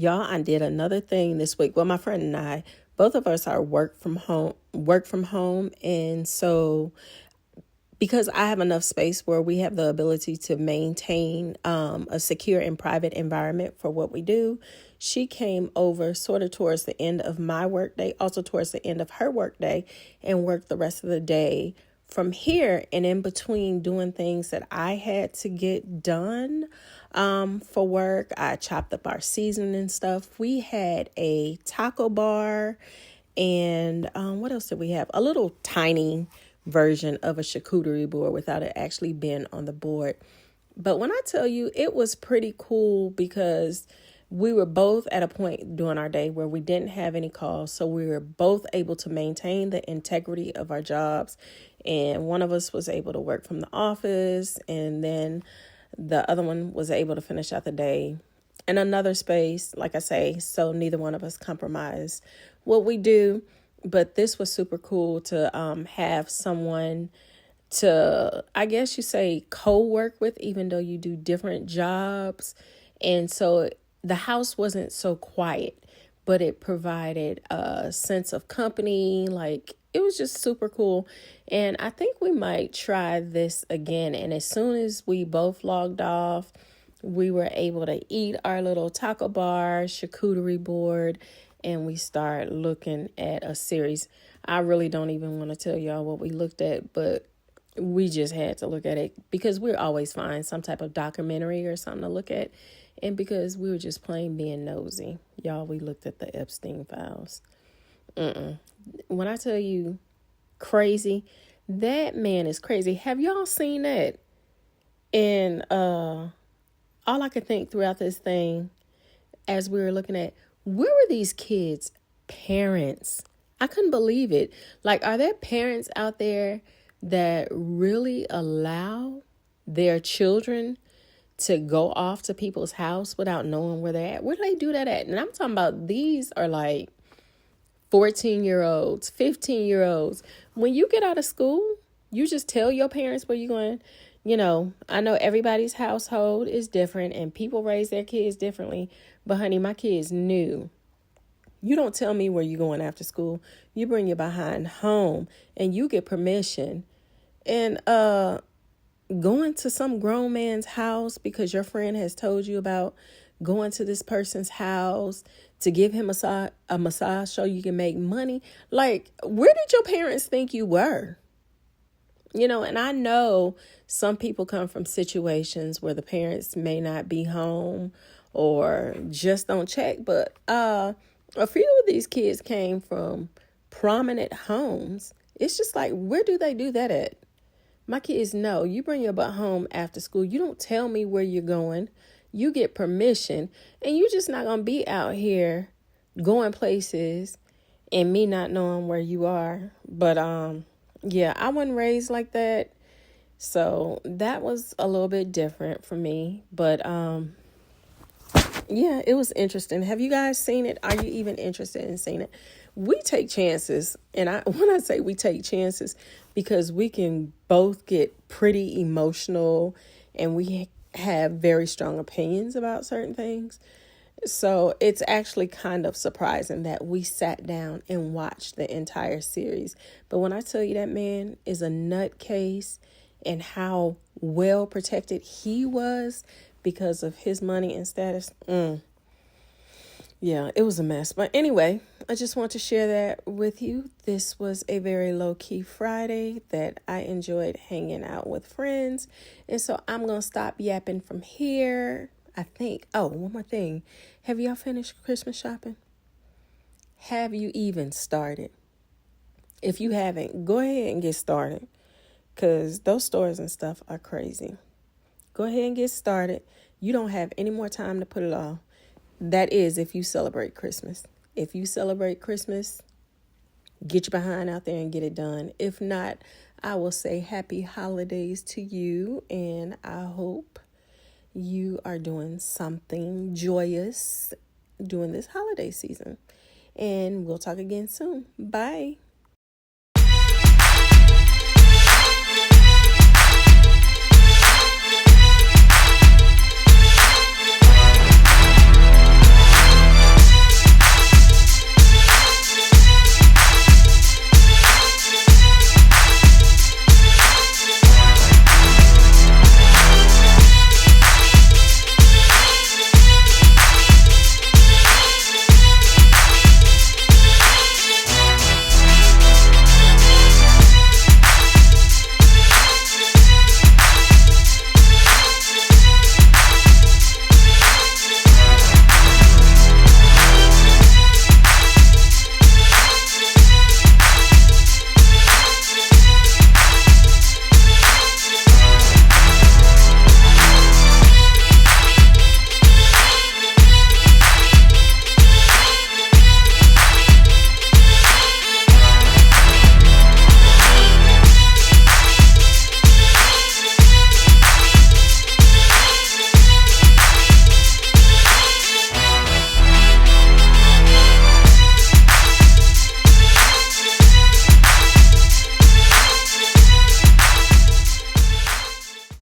Y'all, I did another thing this week. Well, my friend and I, both of us are work from home. And so because I have enough space where we have the ability to maintain a secure and private environment for what we do, she came over sort of towards the end of my workday, also towards the end of her workday, and worked the rest of the day from here. And in between doing things that I had to get done for work, I chopped up our seasoning and stuff. We had a taco bar, and what else did we have? A little tiny version of a charcuterie board without it actually being on the board. But when I tell you, it was pretty cool because we were both at a point during our day where we didn't have any calls. So we were both able to maintain the integrity of our jobs. And one of us was able to work from the office, and then the other one was able to finish out the day in another space, like I say, so neither one of us compromised what we do. But this was super cool to have someone to, I guess you say, co-work with, even though you do different jobs. And so the house wasn't so quiet, but it provided a sense of company. Like, it was just super cool. And I think we might try this again. And as soon as we both logged off, we were able to eat our little taco bar, charcuterie board, and we start looking at a series. I really don't even want to tell y'all what we looked at, but we just had to look at it because we're always find some type of documentary or something to look at. And because we were just plain being nosy, y'all, we looked at the Epstein Files. When I tell you crazy, that man is crazy. Have y'all seen that? And all I could think throughout this thing as we were looking at, where were these kids' parents? I couldn't believe it. Like, are there parents out there that really allow their children to go off to people's house without knowing where they're at? Where do they do that at? And I'm talking about, these are like 14-year-olds, 15-year-olds. When you get out of school, you just tell your parents where you're going. You know, I know everybody's household is different and people raise their kids differently. But honey, my kids knew. You don't tell me where you're going after school. You bring your behind home and you get permission. And going to some grown man's house because your friend has told you about going to this person's house to give him a massage so you can make money. Like, where did your parents think you were? You know, and I know some people come from situations where the parents may not be home or just don't check. But a few of these kids came from prominent homes. It's just like, where do they do that at? My kids know you bring your butt home after school. You don't tell me where you're going. You get permission, and you're just not going to be out here going places and me not knowing where you are. But yeah, I wasn't raised like that. So that was a little bit different for me. But yeah, it was interesting. Have you guys seen it? Are you even interested in seeing it? We take chances. And when I say we take chances, because we can both get pretty emotional and we have very strong opinions about certain things. So it's actually kind of surprising that we sat down and watched the entire series. But when I tell you that man is a nutcase and how well protected he was because of his money and status, yeah, it was a mess. But anyway, I just want to share that with you. This was a very low-key Friday that I enjoyed hanging out with friends. And so I'm going to stop yapping from here. I think, one more thing. Have y'all finished Christmas shopping? Have you even started? If you haven't, go ahead and get started, because those stores and stuff are crazy. Go ahead and get started. You don't have any more time to put it off. That is if you celebrate Christmas. If you celebrate Christmas, get your behind out there and get it done. If not, I will say happy holidays to you, and I hope you are doing something joyous during this holiday season. And we'll talk again soon. Bye.